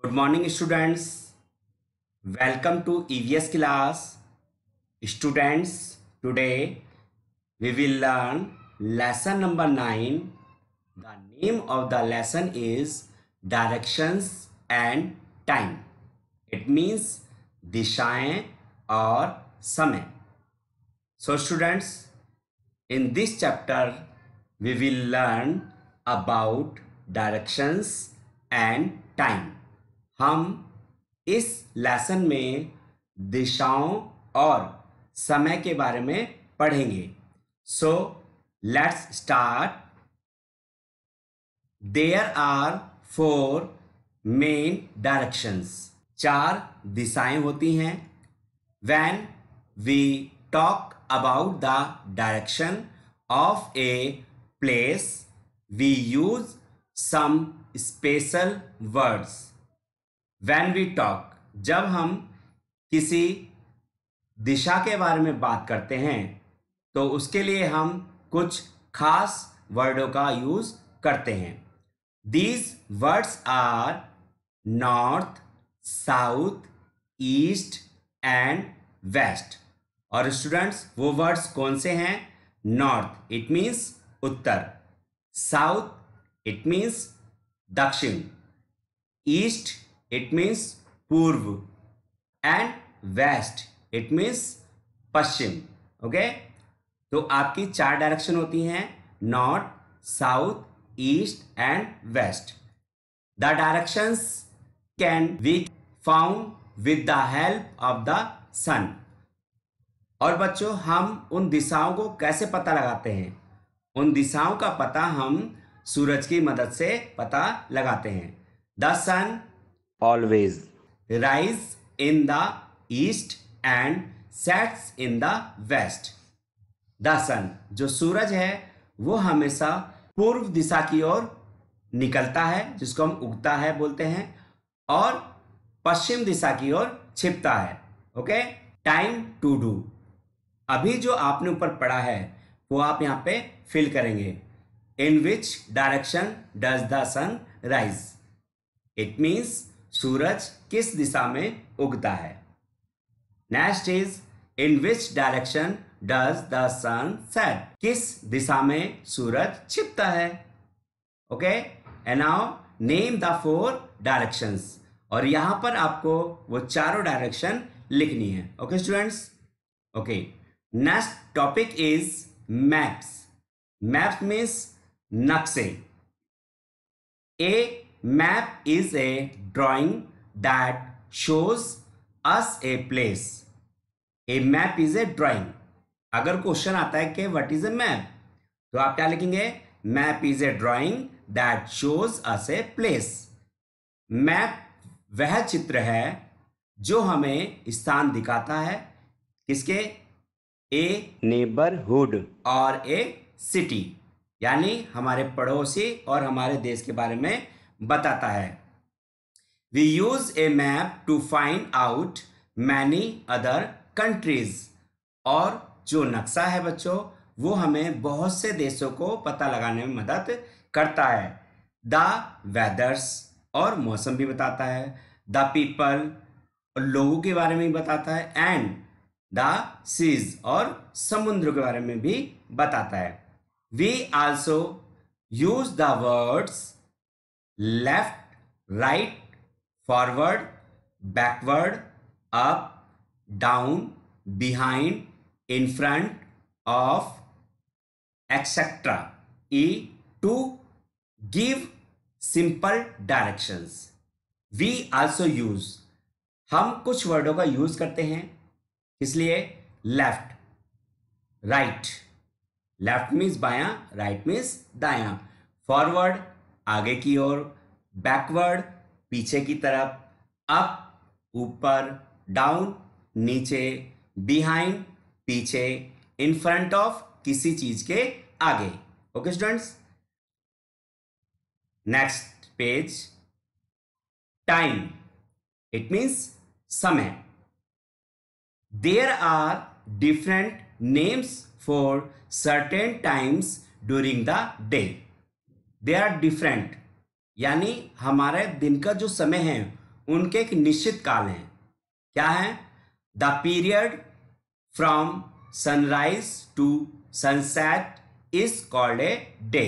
Good morning, students. Welcome to EVS class. Students, today we will learn lesson number 9. The name of the lesson is Directions and Time. It means दिशाएं और समय. So, students, in this chapter we will learn about directions and time. हम इस lesson में दिशाओं और समय के बारे में पढ़ेंगे. So let's start. There are 4 main directions. 4 दिशाएं होती हैं. When we talk about the direction of a place we use some special words. When we talk, जब हम किसी दिशा के बारे में बात करते हैं तो उसके लिए हम कुछ खास वर्डों का यूज करते हैं. These words are north, south, east and west. और स्टूडेंट्स वो वर्ड्स कौन से हैं? नॉर्थ इट मीन्स उत्तर, साउथ इट मीन्स दक्षिण, ईस्ट it means पूर्व एंड वेस्ट इट मीन्स पश्चिम. ओके, तो आपकी 4 डायरेक्शन होती हैं, नॉर्थ, साउथ, ईस्ट एंड वेस्ट. The directions can be found with the help of the sun. और बच्चों, हम उन दिशाओं को कैसे पता लगाते हैं? उन दिशाओं का पता हम सूरज की मदद से पता लगाते हैं. The sun always rise in the east and sets in the west. The sun, जो सूरज है वो हमेशा पूर्व दिशा की ओर निकलता है, जिसको हम उगता है बोलते हैं, और पश्चिम दिशा की ओर छिपता है. Okay, time to do. अभी जो आपने ऊपर पढ़ा है वो आप यहाँ पे फिल करेंगे. In which direction does the sun rise. It means सूरज किस दिशा में उगता है. Next is in which direction does the sun set. किस दिशा में सूरज छिपता है. Okay, and now name the 4 directions. और यहां पर आपको वो चारों डायरेक्शन लिखनी है. Okay students. Okay, next topic is maps. Maps means नक्शे. A map is a drawing that shows us a place. A map is a drawing. अगर क्वेश्चन आता है कि व्हाट इज ए मैप, तो आप क्या लिखेंगे? Map is a drawing that shows us a place. Map वह चित्र है जो हमें स्थान दिखाता है. किसके? ए नेबरहुड और ए सिटी, यानी हमारे पड़ोसी और हमारे देश के बारे में बताता है. We use a map to find out many other countries. और जो नक्शा है बच्चों वो हमें बहुत से देशों को पता लगाने में मदद करता है. द वेदर्स, और मौसम भी बताता है. द पीपल, और लोगों के बारे में बताता है. एंड द सीज, और समुद्र के बारे में भी बताता है. We also use the words left, right, forward, backward, up, down, behind, in front of, etc. to give simple directions. We also use, हम कुछ वर्डों का यूज करते हैं. इसलिए लेफ्ट, राइट. लेफ्ट मीन्स बायां, राइट मीन्स दायां. फॉरवर्ड, आगे की ओर. बैकवर्ड, पीछे की तरफ. अप, ऊपर. डाउन, नीचे. बिहाइंड, पीछे. इन फ्रंट ऑफ, किसी चीज के आगे. Okay students. Next page. Time, it means समय. There are different names for certain times during the day. They are different, यानी हमारे दिन का जो समय है उनके एक निश्चित काल हैं। क्या है? The period from sunrise to sunset is called a day,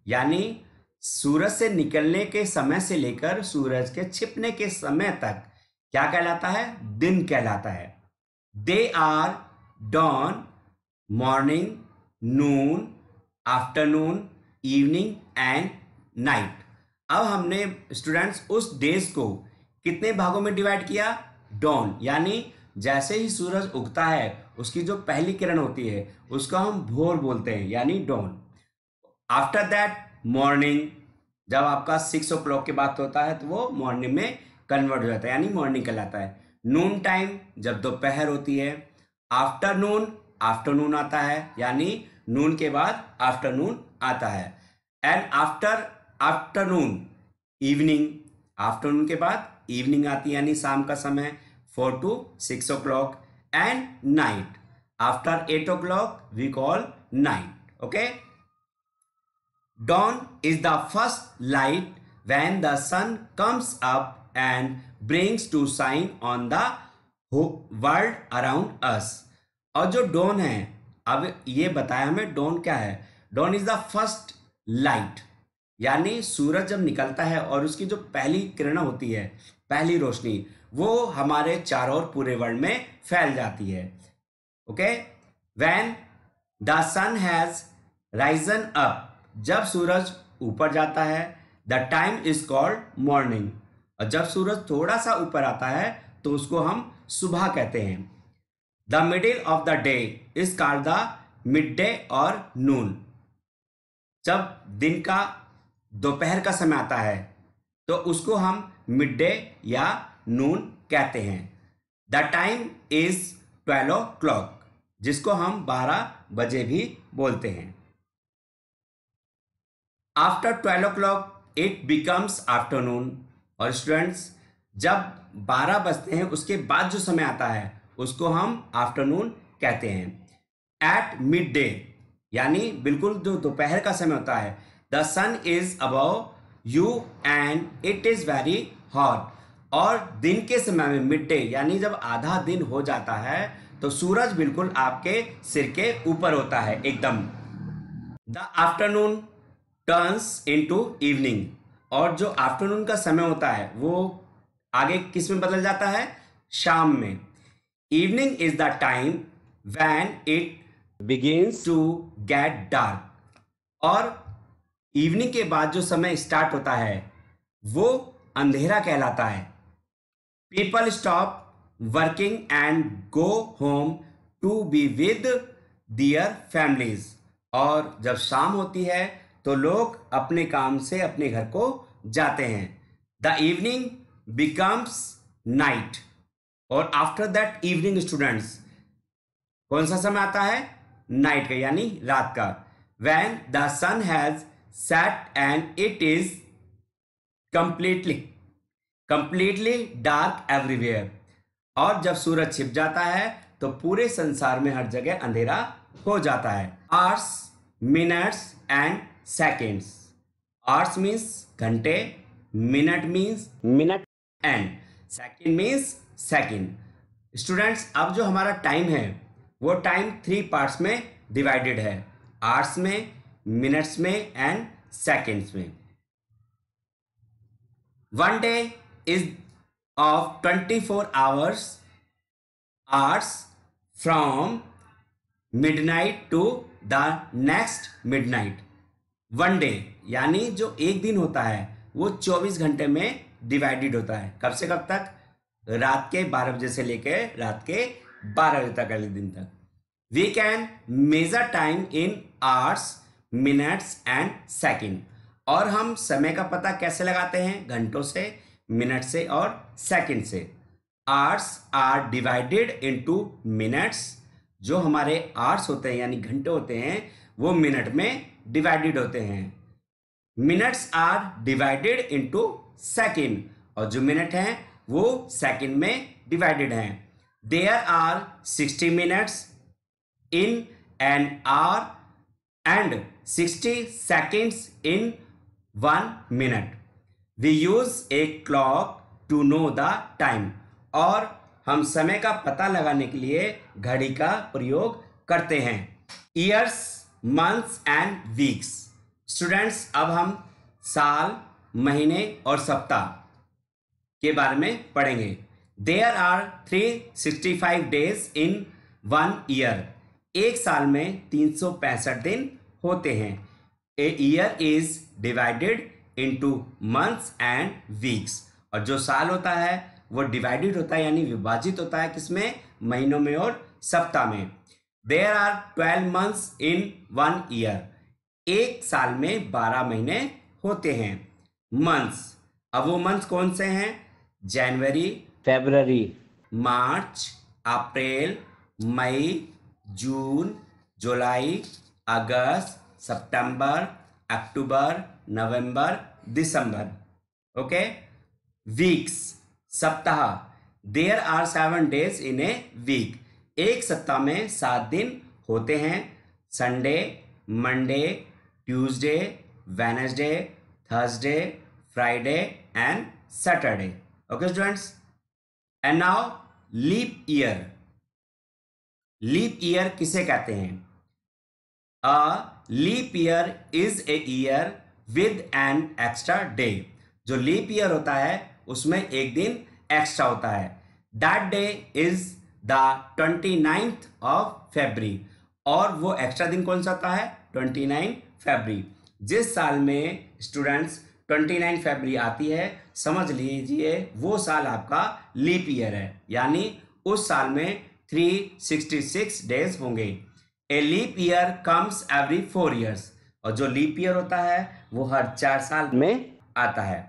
यानी सूरज से निकलने के समय से लेकर सूरज के छिपने के समय तक क्या कहलाता है? दिन कहलाता है। They are dawn, morning, noon, afternoon, evening and night. अब हमने स्टूडेंट्स उस डेज को कितने भागों में डिवाइड किया? डॉन, यानी जैसे ही सूरज उगता है उसकी जो पहली किरण होती है उसको हम भोर बोलते हैं, यानी डॉन। आफ्टर दैट मॉर्निंग, जब आपका 6 o'clock की बात होता है तो वो मॉर्निंग में कन्वर्ट हो जाता है, यानी मॉर्निंग कहलाता है। नून टाइम, जब दोपहर होती है। आफ्टरनून, आफ्टरनून आता है, यानी नून के बाद आफ्टरनून आता है। And after afternoon, evening, afternoon के बाद इवनिंग आती है, यानी शाम का समय 4 to 6 o'clock। And night, after 8 o'clock we call night. Okay. Dawn is the first light when the sun comes up and brings to shine on the world around us। और जो dawn है, अब ये बताया हमें dawn क्या है। dawn is the first light, यानी सूरज जब निकलता है और उसकी जो पहली किरण होती है, पहली रोशनी, वो हमारे चारों ओर पूरे वर्ल्ड में फैल जाती है। Okay. When the sun has risen up, जब सूरज ऊपर जाता है, the time is called morning. और जब सूरज थोड़ा सा ऊपर आता है तो उसको हम सुबह कहते हैं। The middle of the day is called the mid day और नून। जब दिन का दोपहर का समय आता है तो उसको हम मिड डे या नून कहते हैं। द टाइम इज 12 o'clock, जिसको हम 12 बजे भी बोलते हैं। After 12 o'clock it becomes afternoon. और स्टूडेंट्स, जब 12 बजते हैं उसके बाद जो समय आता है उसको हम आफ्टरनून कहते हैं। एट मिड डे, यानी बिल्कुल जो दोपहर का समय होता है, the sun is above you and it is very hot. और दिन के समय में मिड डे, यानी जब आधा दिन हो जाता है तो सूरज बिल्कुल आपके सिर के ऊपर होता है एकदम। The afternoon turns into evening. और जो आफ्टरनून का समय होता है वो आगे किस में बदल जाता है? शाम में। Evening is the time when it begins to get dark. और इवनिंग के बाद जो समय स्टार्ट होता है वो अंधेरा कहलाता है। People stop working and go home to be with their families. और जब शाम होती है तो लोग अपने काम से अपने घर को जाते हैं। The evening becomes night. और आफ्टर दैट इवनिंग स्टूडेंट्स, कौन सा समय आता है? नाइट का, यानी रात का। When the sun has set and it is completely dark everywhere. और जब सूरज छिप जाता है तो पूरे संसार में हर जगह अंधेरा हो जाता है। Hours, minutes and seconds. Hours means घंटे, minute means minute and second means second. Students, अब जो हमारा टाइम है वो टाइम 3 पार्ट्स में डिवाइडेड है। आवर्स में, मिनट्स में एंड सेकेंड्स में। One day is of 24 hours from midnight to the next midnight। One day यानी जो एक दिन होता है वो 24 घंटे में डिवाइडेड होता है। कब से कब तक? रात के 12 बजे से लेकर रात के 12 बजे तक, अगले दिन तक। We can measure time in hours, minutes and second. और हम समय का पता कैसे लगाते हैं? घंटों से, मिनट से और सेकंड से। Hours are divided into minutes. जो हमारे आवर्स होते हैं यानी घंटे होते हैं वो मिनट में डिवाइडेड होते हैं। Minutes are divided into second. और जो मिनट हैं वो सेकंड में डिवाइडेड हैं। There are 60 minutes in an hour and 60 seconds in 1 minute। We use a clock to know the time, और हम समय का पता लगाने के लिए घड़ी का प्रयोग करते हैं। Years, months and weeks. Students, अब हम साल, महीने और सप्ताह के बारे में पढ़ेंगे। There are 365 days in 1 year. एक साल में 365 दिन होते हैं। A year is divided into months and weeks. और जो साल होता है वो डिवाइडेड होता है यानी विभाजित होता है किसमें? महीनों में और सप्ताह में। There are 12 months in 1 year. एक साल में 12 महीने होते हैं। मंथ्स, अब वो मंथ्स कौन से हैं? जनवरी, फरवरी, मार्च, अप्रैल, मई, जून, जुलाई, अगस्त, सितंबर, अक्टूबर, नवंबर, दिसंबर। ओके। वीक्स, सप्ताह। There are 7 days in a week. एक सप्ताह में 7 दिन होते हैं। Sunday, Monday, Tuesday, Wednesday, Thursday, Friday and Saturday. Okay students, and now leap year. Leap year किसे कहते हैं? A leap year is a year with an extra day. जो लीप ईयर होता है उसमें एक दिन एक्स्ट्रा होता है। That day is the 29th of February. और वो एक्स्ट्रा दिन कौन सा होता है? 29 फरवरी। जिस साल में स्टूडेंट्स 29 फरवरी आती है, समझ लीजिए वो साल आपका लीप ईयर है, यानी उस साल में 366 डेज होंगे। A leap year comes every 4 years। और जो लीप ईयर होता है वो हर 4 साल में आता है।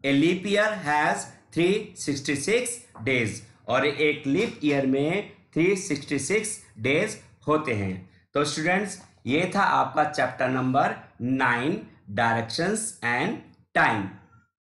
A leap year has 366 days. और एक लीप ईयर में 366 डेज होते हैं। तो स्टूडेंट्स, ये था आपका chapter number 9, directions and time.